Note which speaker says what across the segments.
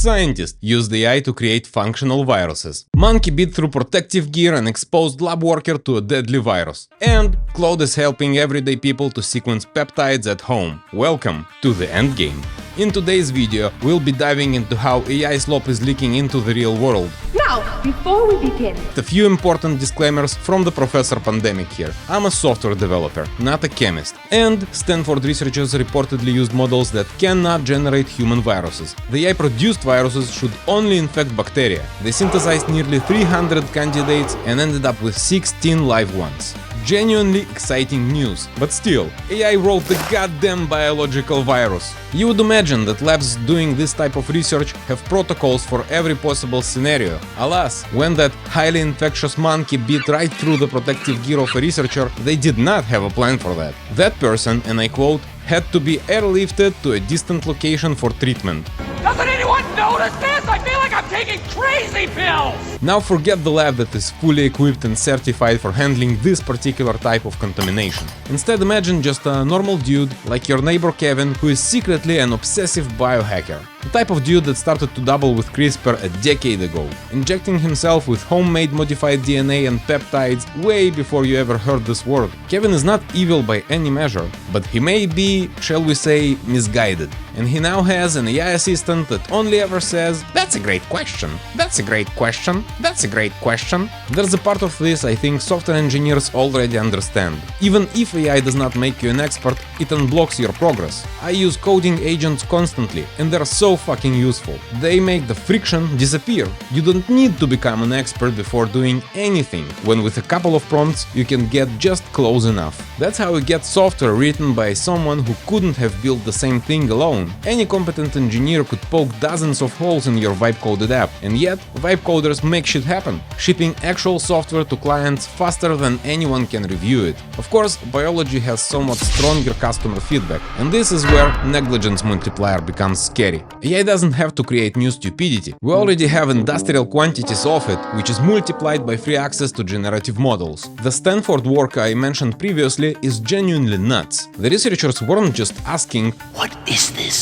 Speaker 1: scientists used AI to create functional viruses. Monkey bit through protective gear and exposed lab worker to a deadly virus. And Claude is helping everyday people to sequence peptides at home. Welcome to the endgame. In today's video, we'll be diving into how AI slop is leaking into the real world.
Speaker 2: Now, before we begin,
Speaker 1: A few important disclaimers from the Professor Pandemic here. I'm a software developer, not a chemist. And Stanford researchers reportedly used models that cannot generate human viruses. The AI-produced viruses should only infect bacteria. They synthesized nearly 300 candidates and ended up with 16 live ones. Genuinely exciting news, but still, AI wrote the goddamn biological virus. You would imagine that labs doing this type of research have protocols for every possible scenario. Alas, when that highly infectious monkey bit right through the protective gear of a researcher, they did not have a plan for that. That person, and I quote, had to be airlifted to a distant location for treatment.
Speaker 3: Doesn't anyone notice this? I feel like I'm taking crazy pills!
Speaker 1: Now forget the lab that is fully equipped and certified for handling this particular type of contamination. Instead, imagine just a normal dude like your neighbor Kevin, who is secretly an obsessive biohacker. The type of dude that started to dabble with CRISPR a decade ago, injecting himself with homemade modified DNA and peptides way before you ever heard this word. Kevin is not evil by any measure, but he may be, shall we say, misguided. And he now has an AI assistant that only ever says, "That's a great question, that's a great question, that's a great question." There's a part of this I think software engineers already understand. Even if AI does not make you an expert, it unblocks your progress. I use coding agents constantly, and they're so fucking useful. They make the friction disappear. You don't need to become an expert before doing anything, when with a couple of prompts you can get just close enough. That's how you get software written by someone who couldn't have built the same thing alone. Any competent engineer could poke dozens of holes in your vibe-coded app, and yet vibe coders make shit happen, shipping actual software to clients faster than anyone can review it. Of course, biology has somewhat stronger customer feedback, and this is where negligence multiplier becomes scary. AI doesn't have to create new stupidity. We already have industrial quantities of it, which is multiplied by free access to generative models. The Stanford work I mentioned previously is genuinely nuts. The researchers weren't just asking,
Speaker 4: What is this?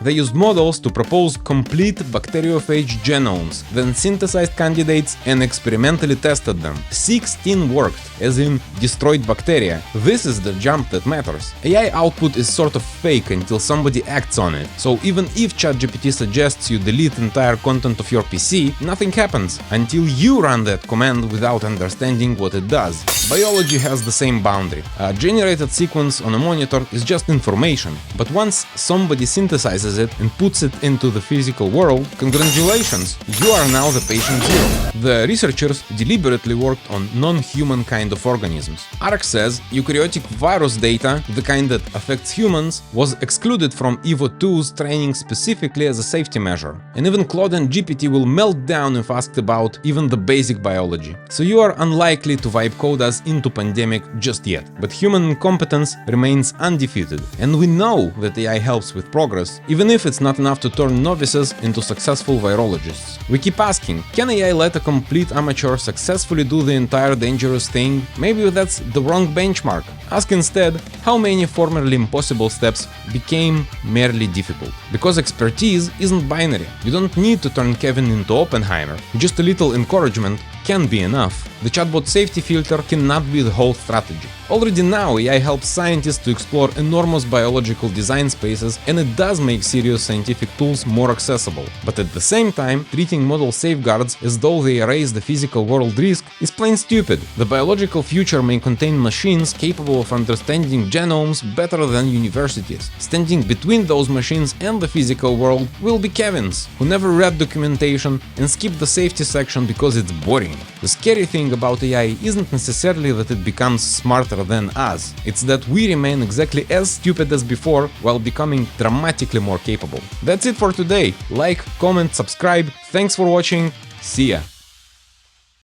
Speaker 1: They used models to propose complete bacteriophage genomes, then synthesized candidates and experimentally tested them. 16 worked, as in destroyed bacteria. This is the jump that matters. AI output is sort of fake until somebody acts on it. So even if ChatGPT suggests you delete entire content of your PC, nothing happens until you run that command without understanding what it does. Biology has the same boundary. A generated sequence on a monitor is just information, but once somebody synthesizes it and puts it into the physical world, congratulations, you are now the patient zero. The researchers deliberately worked on non-human kind of organisms. ARC says eukaryotic virus data, the kind that affects humans, was excluded from Evo2's training specifically as a safety measure. And even Claude and GPT will melt down if asked about even the basic biology. So you are unlikely to vibe code us into pandemic just yet. But human incompetence remains undefeated. And we know that AI helps with progress, even if it's not enough to turn novices into successful virologists. We keep asking, can AI let a complete amateur successfully do the entire dangerous thing? Maybe that's the wrong benchmark. Ask instead, how many formerly impossible steps became merely difficult? Because expertise isn't binary. You don't need to turn Kevin into Oppenheimer. Just a little encouragement can be enough. The chatbot safety filter cannot be the whole strategy. Already now, AI helps scientists to explore enormous biological design spaces, and it does make serious scientific tools more accessible. But at the same time, treating model safeguards as though they erase the physical world risk is plain stupid. The biological future may contain machines capable of understanding genomes better than universities. Standing between those machines and the physical world will be Kevins, who never read documentation and skipped the safety section because it's boring. The scary thing about AI isn't necessarily that it becomes smarter than us, it's that we remain exactly as stupid as before while becoming dramatically more capable. That's it for today. Like, comment, subscribe. Thanks for watching. See ya.